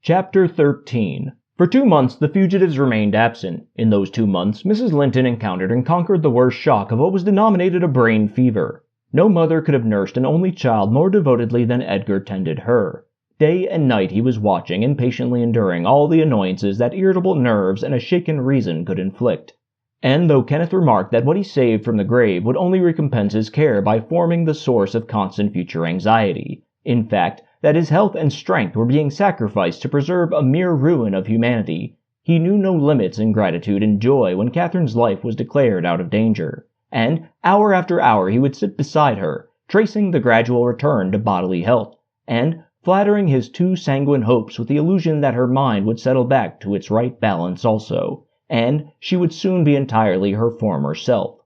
Chapter 13. For 2 months the fugitives remained absent. In those 2 months Mrs. Linton encountered and conquered the worst shock of what was denominated a brain fever. No mother could have nursed an only child more devotedly than Edgar tended her. Day and night he was watching and patiently enduring all the annoyances that irritable nerves and a shaken reason could inflict. And though Kenneth remarked that what he saved from the grave would only recompense his care by forming the source of constant future anxiety, in fact, that his health and strength were being sacrificed to preserve a mere ruin of humanity, he knew no limits in gratitude and joy when Catherine's life was declared out of danger, and hour after hour he would sit beside her, tracing the gradual return to bodily health, and flattering his too sanguine hopes with the illusion that her mind would settle back to its right balance also, and she would soon be entirely her former self.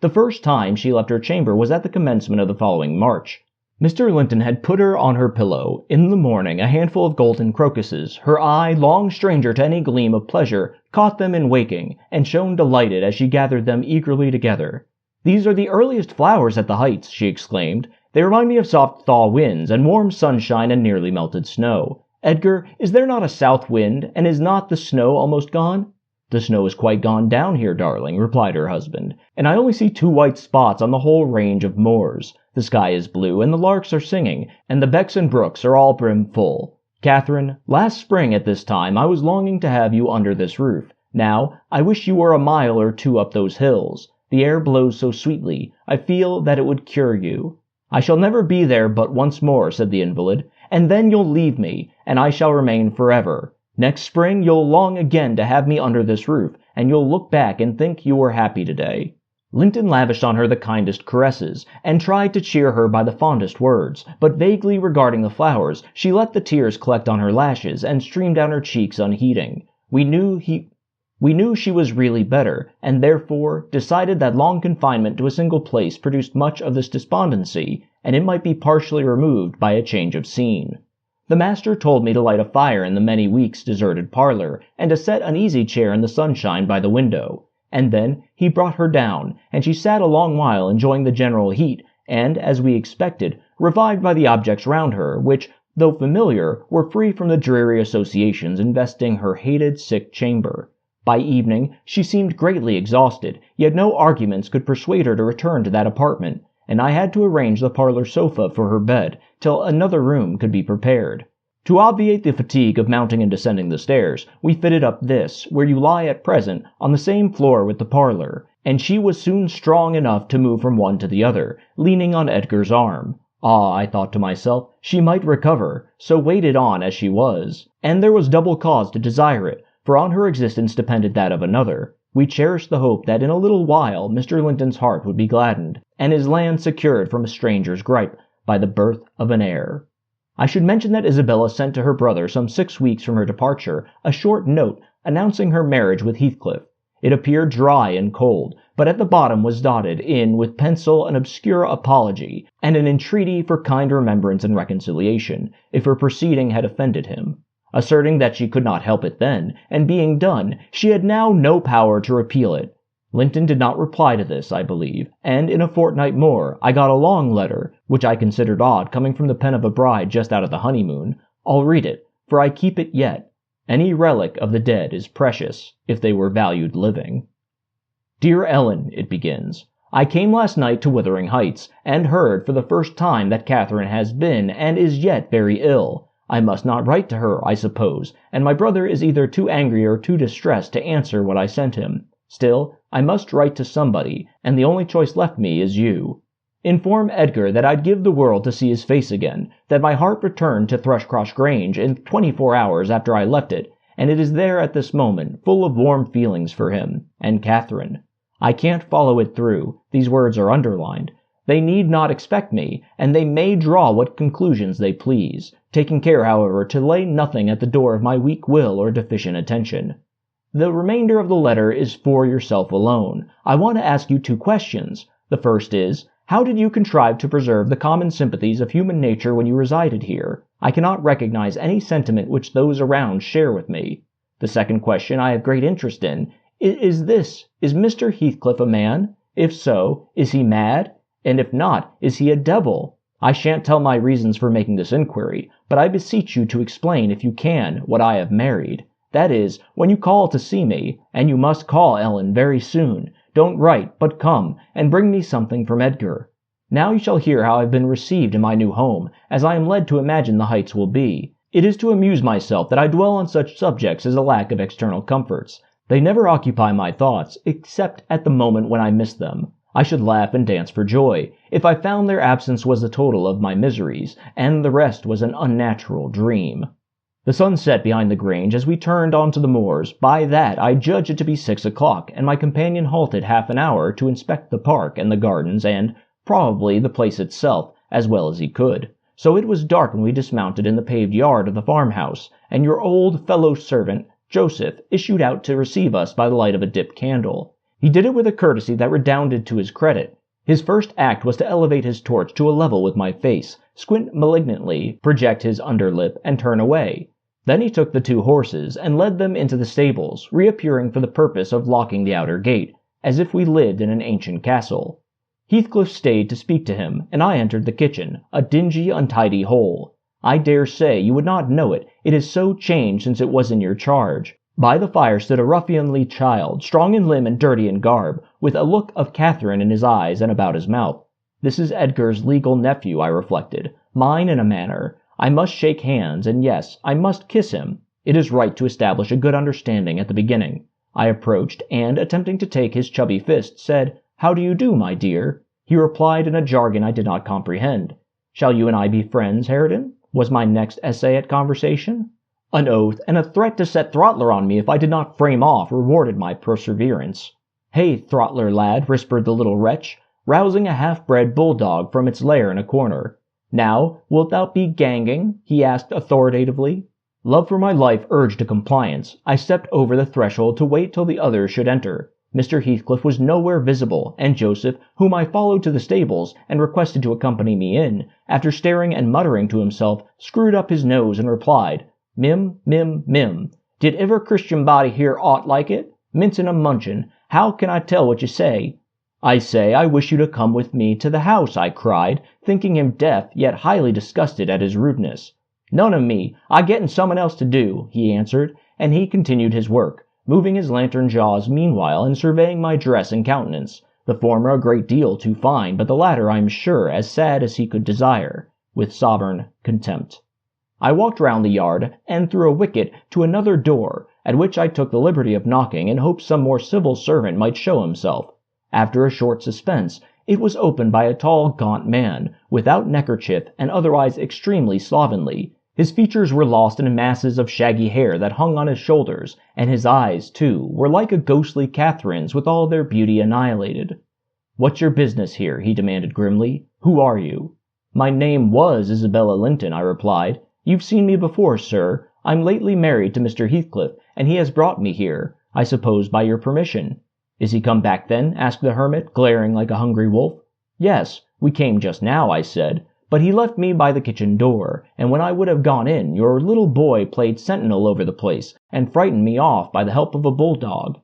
The first time she left her chamber was at the commencement of the following March. Mr. Linton had put her on her pillow, in the morning, a handful of golden crocuses. Her eye, long stranger to any gleam of pleasure, caught them in waking, and shone delighted as she gathered them eagerly together. "These are the earliest flowers at the Heights," she exclaimed. "They remind me of soft thaw winds, and warm sunshine, and nearly melted snow. Edgar, is there not a south wind, and is not the snow almost gone?" "The snow is quite gone down here, darling," replied her husband, "and I only see 2 white spots on the whole range of moors. The sky is blue, and the larks are singing, and the becks and brooks are all brimful. Catherine, last spring at this time I was longing to have you under this roof. Now, I wish you were a mile or 2 up those hills. The air blows so sweetly, I feel that it would cure you." "I shall never be there but once more," said the invalid, "and then you'll leave me, and I shall remain forever. Next spring you'll long again to have me under this roof, and you'll look back and think you were happy today." Linton lavished on her the kindest caresses, and tried to cheer her by the fondest words, but vaguely regarding the flowers, she let the tears collect on her lashes and stream down her cheeks unheeding. We knew she was really better, and therefore decided that long confinement to a single place produced much of this despondency, and it might be partially removed by a change of scene. The master told me to light a fire in the many weeks deserted parlor, and to set an easy chair in the sunshine by the window. And then he brought her down, and she sat a long while enjoying the general heat, and, as we expected, revived by the objects round her, which, though familiar, were free from the dreary associations investing her hated sick chamber. By evening she seemed greatly exhausted, yet no arguments could persuade her to return to that apartment, and I had to arrange the parlor sofa for her bed, till another room could be prepared. To obviate the fatigue of mounting and descending the stairs, we fitted up this, where you lie at present, on the same floor with the parlor, and she was soon strong enough to move from one to the other, leaning on Edgar's arm. Ah, I thought to myself, she might recover, so waited on as she was, and there was double cause to desire it, for on her existence depended that of another. We cherished the hope that in a little while Mr. Linton's heart would be gladdened, and his land secured from a stranger's gripe, by the birth of an heir. I should mention that Isabella sent to her brother some 6 weeks from her departure a short note announcing her marriage with Heathcliff. It appeared dry and cold, but at the bottom was dotted in with pencil an obscure apology, and an entreaty for kind remembrance and reconciliation, if her proceeding had offended him. Asserting that she could not help it then, and being done, she had now no power to repeal it. Linton did not reply to this, I believe, and in a fortnight more I got a long letter, which I considered odd coming from the pen of a bride just out of the honeymoon. I'll read it, for I keep it yet. Any relic of the dead is precious, if they were valued living. "Dear Ellen," it begins, "I came last night to Wuthering Heights, and heard for the first time that Catherine has been and is yet very ill. I must not write to her, I suppose, and my brother is either too angry or too distressed to answer what I sent him. Still, I must write to somebody, and the only choice left me is you. Inform Edgar that I'd give the world to see his face again, that my heart returned to Thrushcross Grange in 24 hours after I left it, and it is there at this moment, full of warm feelings for him, and Catherine. I can't follow it through, these words are underlined. They need not expect me, and they may draw what conclusions they please, taking care, however, to lay nothing at the door of my weak will or deficient attention. The remainder of the letter is for yourself alone. I want to ask you 2 questions. The first is, how did you contrive to preserve the common sympathies of human nature when you resided here? I cannot recognize any sentiment which those around share with me. The second question I have great interest in is this: is Mr. Heathcliff a man? If so, is he mad? And if not, is he a devil? I shan't tell my reasons for making this inquiry, but I beseech you to explain, if you can, what I have married. That is, when you call to see me, and you must call, Ellen, very soon, don't write, but come, and bring me something from Edgar. Now you shall hear how I have been received in my new home, as I am led to imagine the Heights will be. It is to amuse myself that I dwell on such subjects as a lack of external comforts. They never occupy my thoughts, except at the moment when I miss them. I should laugh and dance for joy, if I found their absence was the total of my miseries, and the rest was an unnatural dream. The sun set behind the grange as we turned onto the moors. By that I judged it to be 6 o'clock, and my companion halted half an hour to inspect the park and the gardens and, probably, the place itself, as well as he could. So it was dark when we dismounted in the paved yard of the farmhouse, and your old fellow-servant, Joseph, issued out to receive us by the light of a dip candle. He did it with a courtesy that redounded to his credit. His first act was to elevate his torch to a level with my face, squint malignantly, project his underlip, and turn away. Then he took the 2 horses and led them into the stables, reappearing for the purpose of locking the outer gate, as if we lived in an ancient castle. Heathcliff stayed to speak to him, and I entered the kitchen, a dingy, untidy hole. I dare say you would not know it, it is so changed since it was in your charge. By the fire stood a ruffianly child, strong in limb and dirty in garb, with a look of Catherine in his eyes and about his mouth. This is Edgar's legal nephew, I reflected. Mine in a manner. I must shake hands, and yes, I must kiss him. It is right to establish a good understanding at the beginning. I approached, and, attempting to take his chubby fist, said, "How do you do, my dear?" He replied in a jargon I did not comprehend. "Shall you and I be friends, Hareton?" was my next essay at conversation. An oath and a threat to set Throttler on me if I did not frame off rewarded my perseverance. "Hey, Throttler, lad," whispered the little wretch, rousing a half-bred bulldog from its lair in a corner. "Now, wilt thou be ganging?" he asked authoritatively. Love for my life urged to compliance. I stepped over the threshold to wait till the others should enter. Mr. Heathcliff was nowhere visible, and Joseph, whom I followed to the stables and requested to accompany me in, after staring and muttering to himself, screwed up his nose and replied, "Mim, mim, mim. Did ever Christian body hear aught like it? Mincin' and munchin'. How can I tell what you say?" "I say, I wish you to come with me to the house," I cried, thinking him deaf, yet highly disgusted at his rudeness. "None of me. I gettin' someone else to do," he answered, and he continued his work, moving his lantern jaws meanwhile and surveying my dress and countenance, the former a great deal too fine, but the latter, I am sure, as sad as he could desire, with sovereign contempt. I walked round the yard, and through a wicket to another door, at which I took the liberty of knocking in hopes some more civil servant might show himself. After a short suspense, it was opened by a tall, gaunt man, without neckerchief and otherwise extremely slovenly. His features were lost in masses of shaggy hair that hung on his shoulders, and his eyes, too, were like a ghostly Catherine's with all their beauty annihilated. "What's your business here?" he demanded grimly. "Who are you?" "My name was Isabella Linton," I replied. "You've seen me before, sir. I'm lately married to Mr. Heathcliff, and he has brought me here, I suppose by your permission." "Is he come back, then?" asked the hermit, glaring like a hungry wolf. "Yes, we came just now," I said, "but he left me by the kitchen door, and when I would have gone in, your little boy played sentinel over the place, and frightened me off by the help of a bulldog."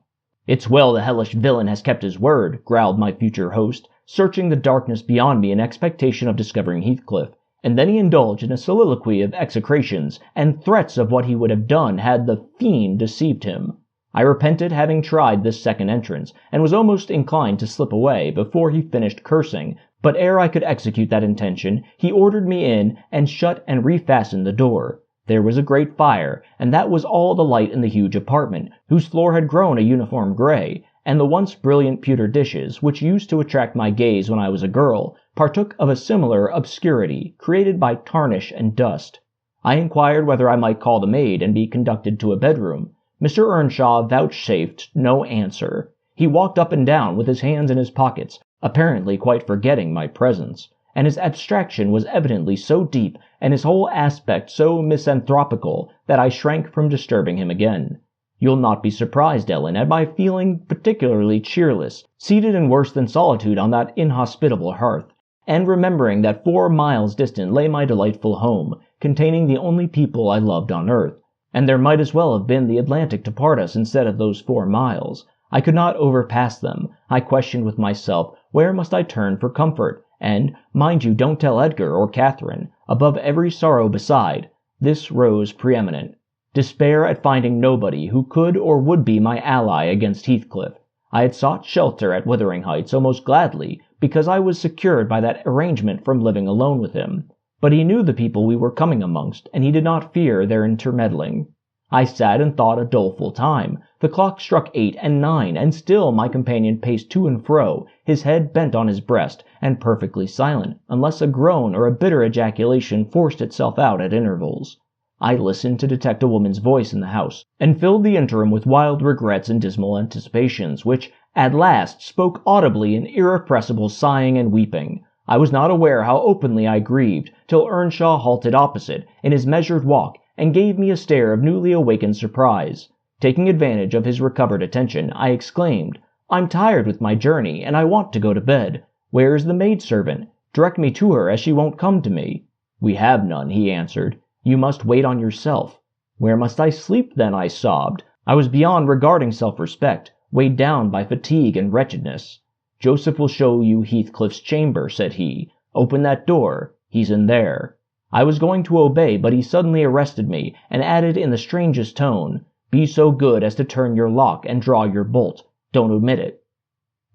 "It's well the hellish villain has kept his word," growled my future host, searching the darkness beyond me in expectation of discovering Heathcliff, and then he indulged in a soliloquy of execrations and threats of what he would have done had the fiend deceived him. I repented having tried this second entrance, and was almost inclined to slip away before he finished cursing, but ere I could execute that intention, he ordered me in, and shut and refastened the door. There was a great fire, and that was all the light in the huge apartment, whose floor had grown a uniform gray, and the once brilliant pewter dishes, which used to attract my gaze when I was a girl, partook of a similar obscurity, created by tarnish and dust. I inquired whether I might call the maid and be conducted to a bedroom. Mr. Earnshaw vouchsafed no answer. He walked up and down with his hands in his pockets, apparently quite forgetting my presence, and his abstraction was evidently so deep, and his whole aspect so misanthropical, that I shrank from disturbing him again. You'll not be surprised, Ellen, at my feeling particularly cheerless, seated in worse than solitude on that inhospitable hearth, and remembering that 4 miles distant lay my delightful home, containing the only people I loved on earth, and there might as well have been the Atlantic to part us instead of those 4 miles. I could not overpass them. I questioned with myself, where must I turn for comfort, and, mind you don't tell Edgar or Catherine, above every sorrow beside, this rose preeminent: despair at finding nobody who could or would be my ally against Heathcliff. I had sought shelter at Wuthering Heights almost gladly, because I was secured by that arrangement from living alone with him. But he knew the people we were coming amongst, and he did not fear their intermeddling. I sat and thought a doleful time. The clock struck 8 and 9, and still my companion paced to and fro, his head bent on his breast, and perfectly silent, unless a groan or a bitter ejaculation forced itself out at intervals. I listened to detect a woman's voice in the house, and filled the interim with wild regrets and dismal anticipations, which at last spoke audibly in irrepressible sighing and weeping. I was not aware how openly I grieved, till Earnshaw halted opposite, in his measured walk, and gave me a stare of newly awakened surprise. Taking advantage of his recovered attention, I exclaimed, "I'm tired with my journey, and I want to go to bed. Where is the maidservant? Direct me to her, as she won't come to me." "We have none," he answered. "You must wait on yourself." "Where must I sleep, then?" I sobbed. I was beyond regarding self-respect, weighed down by fatigue and wretchedness. "Joseph will show you Heathcliff's chamber," said he. "Open that door. He's in there." I was going to obey, but he suddenly arrested me, and added in the strangest tone, "Be so good as to turn your lock and draw your bolt. Don't omit it."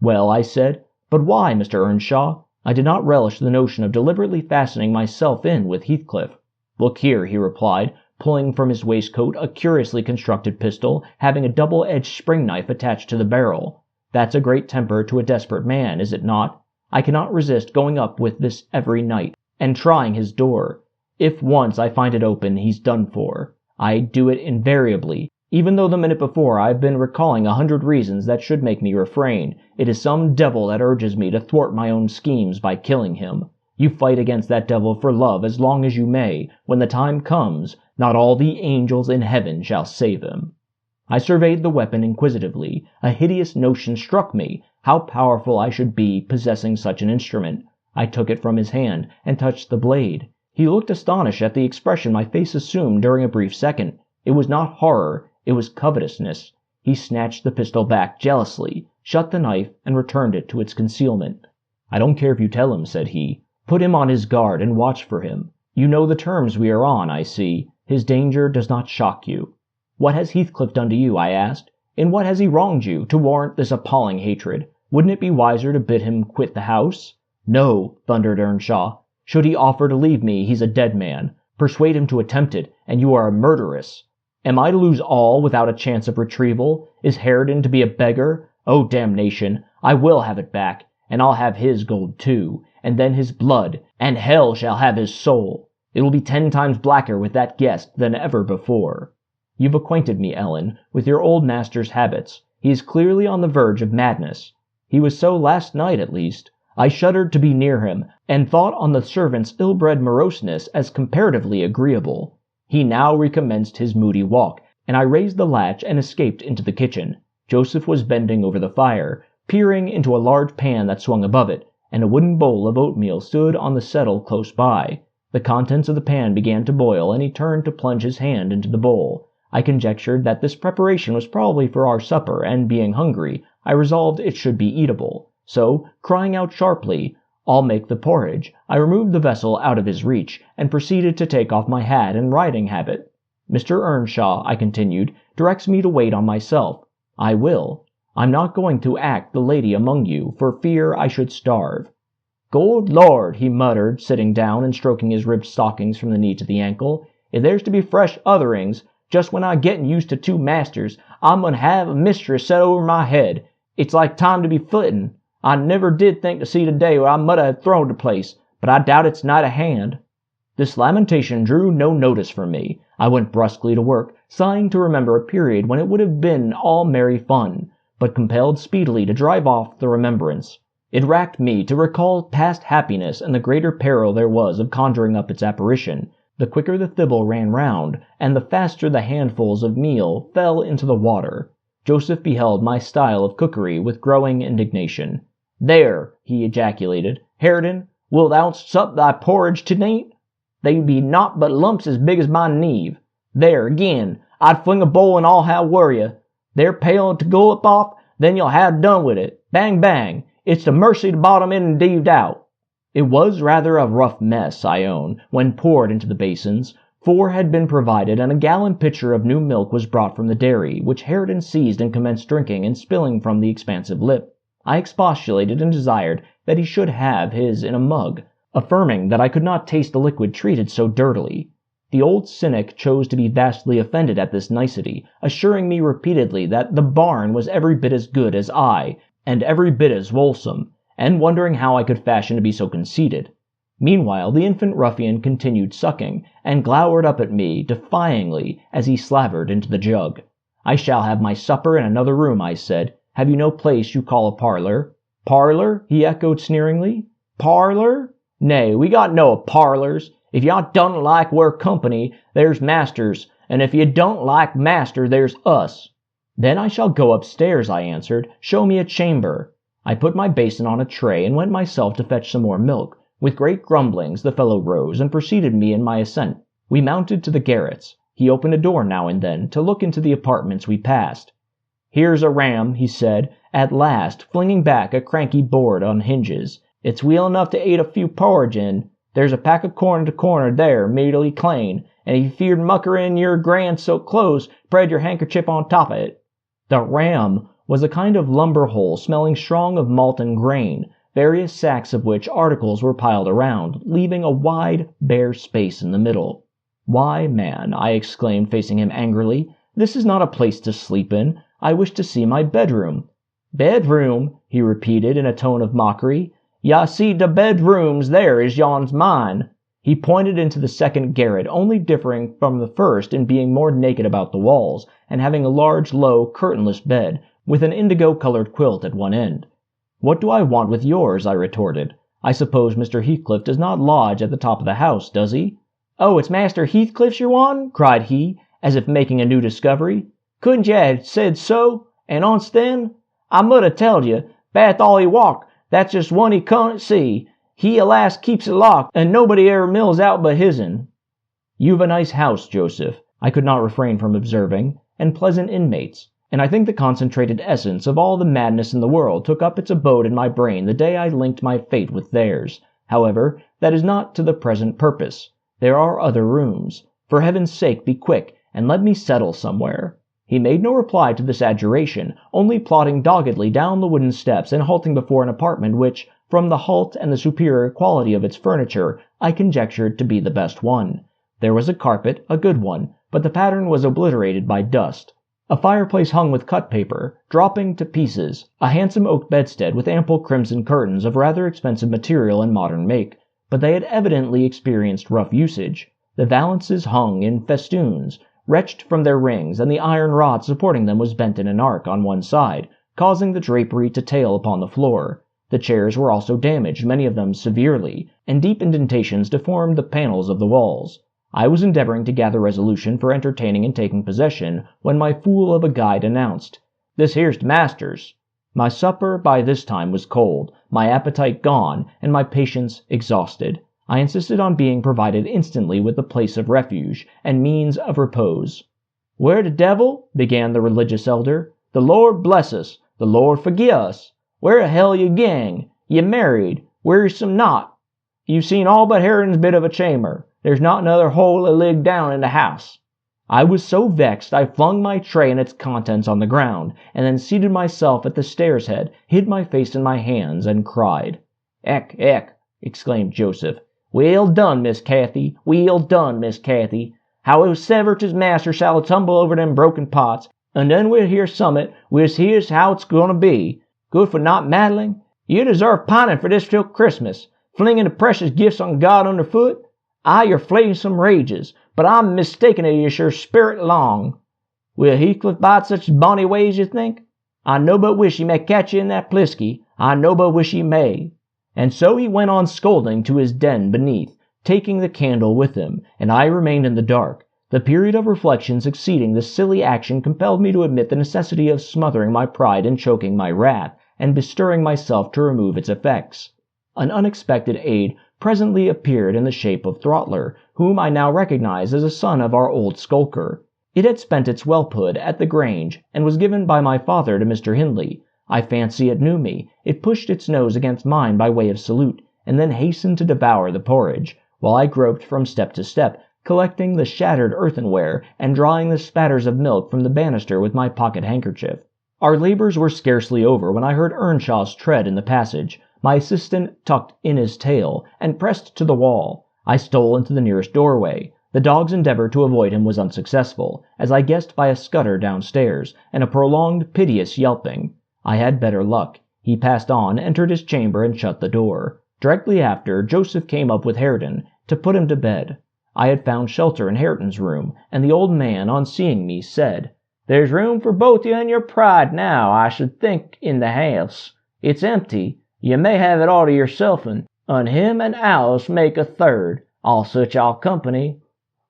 "Well," I said, "but why, Mr. Earnshaw?" I did not relish the notion of deliberately fastening myself in with Heathcliff. "Look here," he replied, pulling from his waistcoat a curiously constructed pistol, having a double-edged spring-knife attached to the barrel. "That's a great temper to a desperate man, is it not? I cannot resist going up with this every night, and trying his door. If once I find it open, he's done for. I do it invariably, even though the minute before I have been recalling 100 reasons that should make me refrain. It is some devil that urges me to thwart my own schemes by killing him. You fight against that devil for love as long as you may. When the time comes, not all the angels in heaven shall save him." I surveyed the weapon inquisitively. A hideous notion struck me, how powerful I should be possessing such an instrument. I took it from his hand, and touched the blade. He looked astonished at the expression my face assumed during a brief second. It was not horror, it was covetousness. He snatched the pistol back jealously, shut the knife, and returned it to its concealment. "I don't care if you tell him," said he. "Put him on his guard, and watch for him. You know the terms we are on, I see. His danger does not shock you." "What has Heathcliff done to you?" I asked. "In what has he wronged you, to warrant this appalling hatred? Wouldn't it be wiser to bid him quit the house?" "No," thundered Earnshaw. "Should he offer to leave me, he's a dead man. Persuade him to attempt it, and you are a murderess. Am I to lose all without a chance of retrieval? Is Harridan to be a beggar? Oh, damnation! I will have it back, and I'll have his gold too, and then his blood, and hell shall have his soul. It will be 10 times blacker with that guest than ever before." "You've acquainted me, Ellen, with your old master's habits. He is clearly on the verge of madness. He was so last night, at least. I shuddered to be near him, and thought on the servant's ill-bred moroseness as comparatively agreeable. He now recommenced his moody walk, and I raised the latch and escaped into the kitchen. Joseph was bending over the fire, peering into a large pan that swung above it, and a wooden bowl of oatmeal stood on the settle close by. The contents of the pan began to boil, and he turned to plunge his hand into the bowl. I conjectured that this preparation was probably for our supper, and being hungry, I resolved it should be eatable. So, crying out sharply, "I'll make the porridge," I removed the vessel out of his reach, and proceeded to take off my hat and riding habit. "Mr. Earnshaw," I continued, "directs me to wait on myself. I will. I'm not going to act the lady among you, for fear I should starve." "Good Lord," he muttered, sitting down and stroking his ribbed stockings from the knee to the ankle, "if there's to be fresh otherings, just when I'm getting used to 2 masters, I'm going to have a mistress set over my head. It's like time to be flitting. I never did think to see the day where I might have thrown the place, but I doubt it's nigh at hand." This lamentation drew no notice from me. I went brusquely to work, sighing to remember a period when it would have been all merry fun, but compelled speedily to drive off the remembrance. It racked me to recall past happiness and the greater peril there was of conjuring up its apparition. The quicker the thimble ran round, and the faster the handfuls of meal fell into the water. Joseph beheld my style of cookery with growing indignation. "There!" he ejaculated. "Harridan, wilt thou sup thy porridge to-night? They be naught but lumps as big as my kneve. There, again! I'd fling a bowl and all how were ye. They're pale to go up off, then you'll have done with it. Bang, bang! It's the mercy to bottom in and deeved out." It was rather a rough mess, I own, when poured into the basins. 4 had been provided, and a gallon pitcher of new milk was brought from the dairy, which Harridan seized and commenced drinking and spilling from the expansive lip. I expostulated and desired that he should have his in a mug, affirming that I could not taste the liquid treated so dirtily. The old cynic chose to be vastly offended at this nicety, assuring me repeatedly that the barn was every bit as good as I, and every bit as wholesome, and wondering how I could fashion to be so conceited. Meanwhile, the infant ruffian continued sucking, and glowered up at me defyingly as he slavered into the jug. "I shall have my supper in another room," I said. "Have you no place you call a parlor?" "Parlor?" he echoed sneeringly. "Parlor? Nay, we got no parlors. If you don't like we're company, there's masters, and if you don't like master, there's us." "Then I shall go upstairs," I answered. "Show me a chamber." I put my basin on a tray and went myself to fetch some more milk. With great grumblings the fellow rose and preceded me in my ascent. We mounted to the garrets. He opened a door now and then to look into the apartments we passed. "Here's a ram," he said, at last, flinging back a cranky board on hinges. "It's weel enough to eat a few porridge in. There's a pack of corn to corner there, middly clane, and if you feared mucker in your grand so close, spread your handkerchief on top of it." The ram was a kind of lumber hole smelling strong of malt and grain, various sacks of which articles were piled around, leaving a wide, bare space in the middle. "Why, man," I exclaimed, facing him angrily, "this is not a place to sleep in. I wish to see my bedroom." "Bedroom?" he repeated in a tone of mockery. "Ya see de bedrooms there is yon's mine." He pointed into the second garret, only differing from the first in being more naked about the walls, and having a large, low, curtainless bed, with an indigo-colored quilt at one end. "What do I want with yours?" I retorted. "I suppose Mr. Heathcliff does not lodge at the top of the house, does he?" "Oh, it's Master Heathcliff's you're wantin'?" cried he, as if making a new discovery. "Couldn't ye ha' said so, and onst then? I mud ha' telled ye, bath all he walk, that's just one he couldn't see. He, alas, keeps it locked, and nobody ever mills out but his'n." "You've a nice house, Joseph," I could not refrain from observing, "and pleasant inmates." And I think the concentrated essence of all the madness in the world took up its abode in my brain the day I linked my fate with theirs. However, that is not to the present purpose. There are other rooms. For heaven's sake, be quick, and let me settle somewhere. He made no reply to this adjuration, only plodding doggedly down the wooden steps and halting before an apartment which, from the halt and the superior quality of its furniture, I conjectured to be the best one. There was a carpet, a good one, but the pattern was obliterated by dust. A fireplace hung with cut paper, dropping to pieces, a handsome oak bedstead with ample crimson curtains of rather expensive material and modern make, but they had evidently experienced rough usage. The valances hung in festoons, wrenched from their rings, and the iron rod supporting them was bent in an arc on one side, causing the drapery to tail upon the floor. The chairs were also damaged, many of them severely, and deep indentations deformed the panels of the walls. I was endeavoring to gather resolution for entertaining and taking possession, when my fool of a guide announced, "This here's the master's." My supper by this time was cold, my appetite gone, and my patience exhausted. I insisted on being provided instantly with a place of refuge, and means of repose. "Where the devil," began the religious elder, "the Lord bless us, the Lord forgive us. Where the hell you gang? You married? Wearisome not? You've seen all but Harridan's bit of a chamber. There's not another hole a lig down in the house." I was so vexed I flung my tray and its contents on the ground, and then seated myself at the stairs head, hid my face in my hands, and cried. "Eck, eck!" exclaimed Joseph. "Well done, Miss Cathy, well done, Miss Cathy. Howsever 'tis master shall tumble over them broken pots, and then we'll hear summat, which here's how it's goin' to be. Good for not maddling? You deserve pining for this till Christmas, flinging the precious gifts on God underfoot. Your flavesome rages, but I'm mistaken of your spirit long. Will Heathcliff bide such bonny ways, you think? I no but wish he may catch you in that plisky, I no but wish he may." And so he went on scolding to his den beneath, taking the candle with him, and I remained in the dark. The period of reflection succeeding this silly action compelled me to admit the necessity of smothering my pride and choking my wrath, and bestirring myself to remove its effects. An unexpected aid presently appeared in the shape of Throttler, whom I now recognized as a son of our old skulker. It had spent its whelphood at the Grange, and was given by my father to Mr. Hindley. I fancy it knew me. It pushed its nose against mine by way of salute, and then hastened to devour the porridge, while I groped from step to step, collecting the shattered earthenware and drying the spatters of milk from the banister with my pocket handkerchief. Our labors were scarcely over when I heard Earnshaw's tread in the passage. My assistant tucked in his tail and pressed to the wall. I stole into the nearest doorway. The dog's endeavor to avoid him was unsuccessful, as I guessed by a scutter downstairs and a prolonged, piteous yelping. I had better luck. He passed on, entered his chamber, and shut the door. Directly after, Joseph came up with Hareton to put him to bed. I had found shelter in Hareton's room, and the old man, on seeing me, said, "There's room for both you and your pride now, I should think, in the house. It's empty. You may have it all to yourself, and him and Alice make a third, all such all company."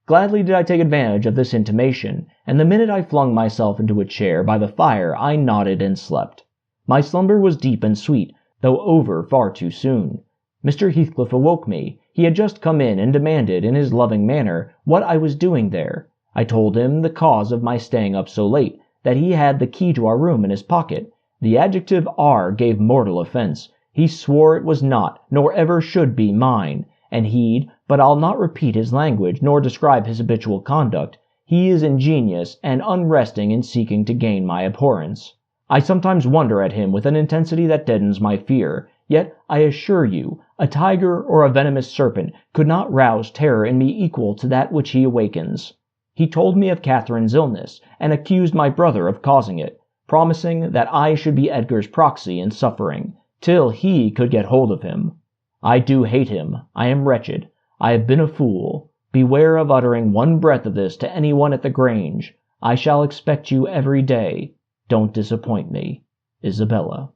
Gladly did I take advantage of this intimation, and the minute I flung myself into a chair by the fire I nodded and slept. My slumber was deep and sweet, though over far too soon. Mr. Heathcliff awoke me. He had just come in and demanded, in his loving manner, what I was doing there. I told him the cause of my staying up so late, that he had the key to our room in his pocket. The adjective "our" gave mortal offence. He swore it was not, nor ever should be, mine, and but I'll not repeat his language, nor describe his habitual conduct. He is ingenious and unresting in seeking to gain my abhorrence. I sometimes wonder at him with an intensity that deadens my fear, yet I assure you, a tiger or a venomous serpent could not rouse terror in me equal to that which he awakens. He told me of Catherine's illness, and accused my brother of causing it, promising that I should be Edgar's proxy in suffering, till he could get hold of him. I do hate him. I am wretched. I have been a fool. Beware of uttering one breath of this to anyone at the Grange. I shall expect you every day. Don't disappoint me. Isabella.